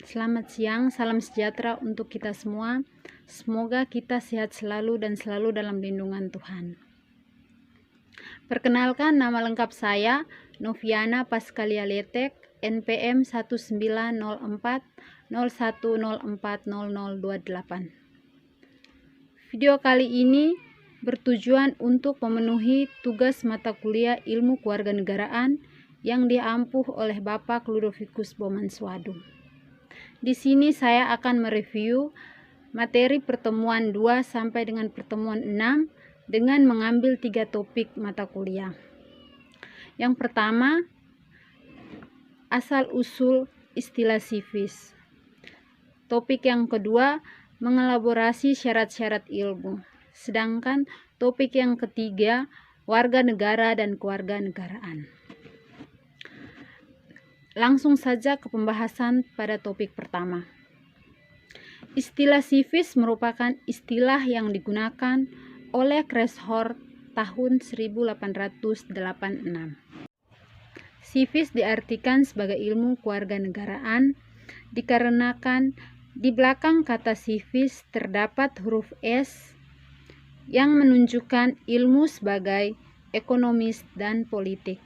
Selamat siang, salam sejahtera untuk kita semua. Semoga kita sehat selalu dan selalu dalam lindungan Tuhan. Perkenalkan, nama lengkap saya Noviana Pascalia Letek, NPM 190401040028. Video kali ini bertujuan untuk memenuhi tugas mata kuliah Ilmu Kewarganegaraan yang diampuh oleh Bapak Ludovicus Bomanswadu. Di sini saya akan mereview materi pertemuan 2 sampai dengan pertemuan 6 dengan mengambil 3 topik mata kuliah. Yang pertama, asal-usul istilah civis. Topik yang kedua, mengelaborasi syarat-syarat ilmu. Sedangkan topik yang ketiga, warga negara dan kewarganegaraan. Langsung saja ke pembahasan pada topik pertama. Istilah civis merupakan istilah yang digunakan oleh Kretschmer tahun 1886. Civis diartikan sebagai ilmu kewarganegaraan dikarenakan di belakang kata civis terdapat huruf S yang menunjukkan ilmu sebagai ekonomis dan politik.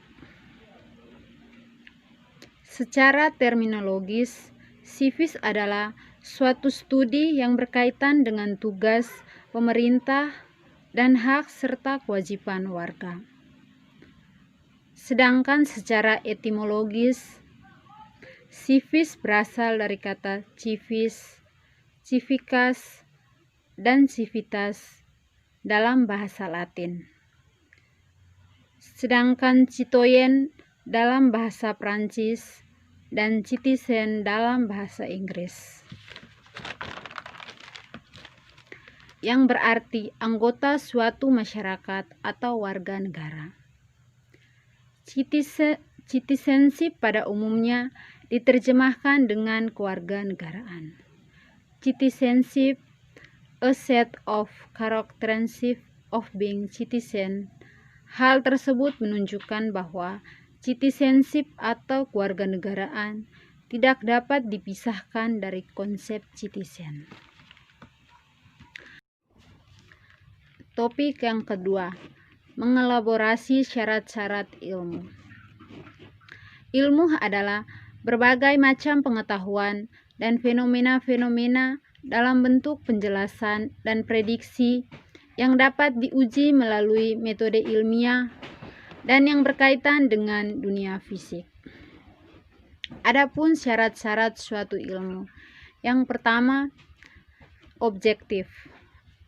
Secara terminologis, civis adalah suatu studi yang berkaitan dengan tugas pemerintah dan hak serta kewajiban warga. Sedangkan secara etimologis, civis berasal dari kata civis, civicas, dan civitas dalam bahasa Latin. Sedangkan citoyen dalam bahasa Prancis dan citizen dalam bahasa Inggris, yang berarti anggota suatu masyarakat atau warga negara. Citizenship pada umumnya diterjemahkan dengan kewarganegaraan. Citizenship, a set of characteristics of being citizen. Hal tersebut menunjukkan bahwa citizenship atau kewarganegaraan tidak dapat dipisahkan dari konsep citizen. Topik yang kedua, mengelaborasi syarat-syarat ilmu. Ilmu adalah berbagai macam pengetahuan dan fenomena-fenomena dalam bentuk penjelasan dan prediksi yang dapat diuji melalui metode ilmiah dan yang berkaitan dengan dunia fisik. Adapun syarat-syarat suatu ilmu. Yang pertama, objektif.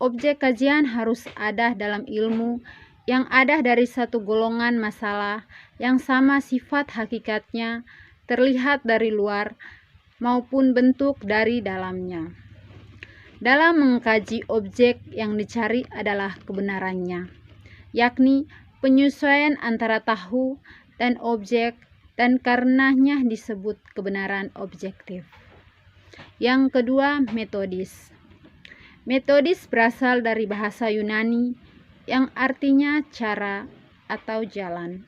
Objek kajian harus ada dalam ilmu yang ada dari satu golongan masalah yang sama sifat hakikatnya terlihat dari luar maupun bentuk dari dalamnya. Dalam mengkaji objek yang dicari adalah kebenarannya, yakni penyesuaian antara tahu dan objek, dan karenanya disebut kebenaran objektif. Yang kedua, metodis. Metodis berasal dari bahasa Yunani yang artinya cara atau jalan.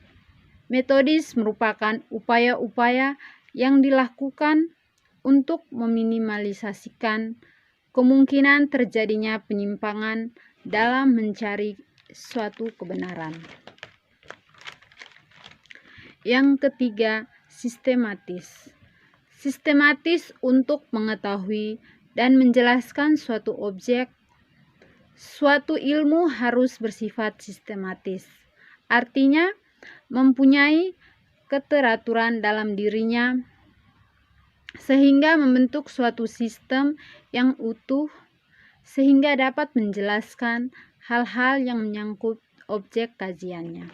Metodis merupakan upaya-upaya yang dilakukan untuk meminimalisasikan kemungkinan terjadinya penyimpangan dalam mencari suatu kebenaran. Yang ketiga, sistematis. Sistematis untuk mengetahui dan menjelaskan suatu objek. Suatu ilmu harus bersifat sistematis. Artinya, mempunyai keteraturan dalam dirinya sehingga membentuk suatu sistem yang utuh sehingga dapat menjelaskan hal-hal yang menyangkut objek kajiannya.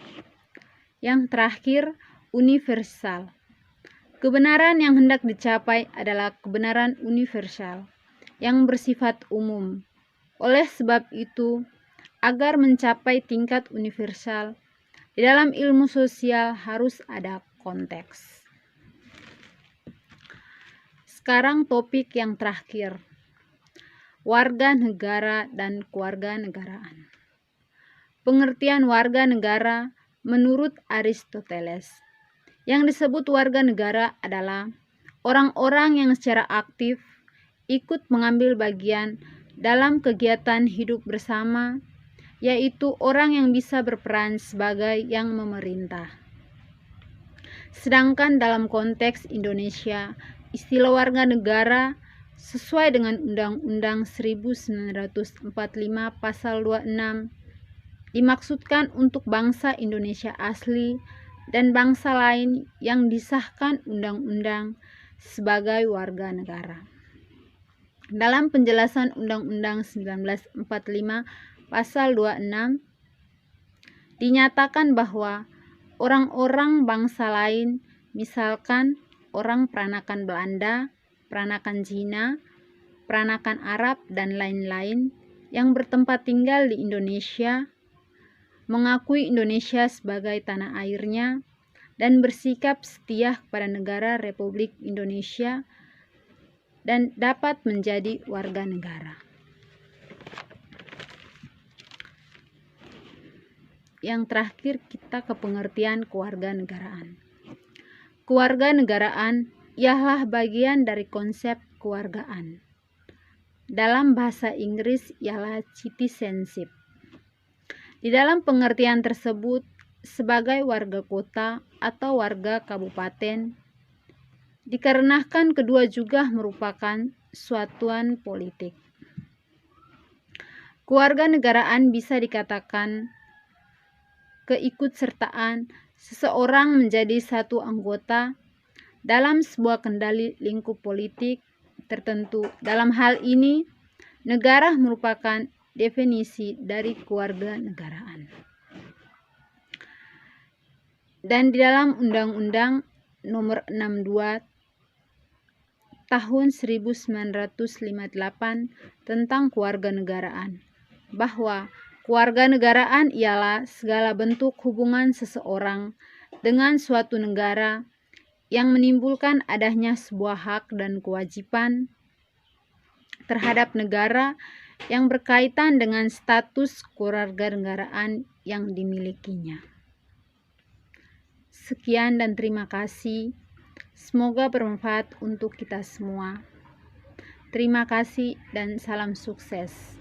Yang terakhir, universal. Kebenaran yang hendak dicapai adalah kebenaran universal yang bersifat umum. Oleh sebab itu, agar mencapai tingkat universal, di dalam ilmu sosial harus ada konteks. Sekarang topik yang terakhir, warga negara dan kewarganegaraan. Pengertian warga negara menurut Aristoteles. Yang disebut warga negara adalah orang-orang yang secara aktif ikut mengambil bagian dalam kegiatan hidup bersama, yaitu orang yang bisa berperan sebagai yang memerintah. Sedangkan dalam konteks Indonesia, istilah warga negara sesuai dengan Undang-Undang 1945 Pasal 26 dimaksudkan untuk bangsa Indonesia asli dan bangsa lain yang disahkan undang-undang sebagai warga negara. Dalam penjelasan Undang-Undang 1945 Pasal 26 dinyatakan bahwa orang-orang bangsa lain, misalkan orang peranakan Belanda, peranakan Cina, peranakan Arab, dan lain-lain yang bertempat tinggal di Indonesia, mengakui Indonesia sebagai tanah airnya, dan bersikap setia kepada negara Republik Indonesia dan dapat menjadi warga negara. Yang terakhir, kita ke pengertian kewarganegaraan. Kewarganegaraan ialah bagian dari konsep kewargaan. Dalam bahasa Inggris ialah citizenship. Di dalam pengertian tersebut, sebagai warga kota atau warga kabupaten, dikarenakan kedua juga merupakan suatuan politik. Kewarganegaraan bisa dikatakan keikutsertaan seseorang menjadi satu anggota dalam sebuah kendali lingkup politik tertentu. Dalam hal ini, negara merupakan definisi dari kewarganegaraan. Dan di dalam Undang-Undang Nomor 62 Tahun 1958 tentang kewarganegaraan, bahwa kewarganegaraan ialah segala bentuk hubungan seseorang dengan suatu negara yang menimbulkan adanya sebuah hak dan kewajiban terhadap negara yang berkaitan dengan status kewarganegaraan yang dimilikinya. Sekian dan terima kasih. Semoga bermanfaat untuk kita semua. Terima kasih dan salam sukses.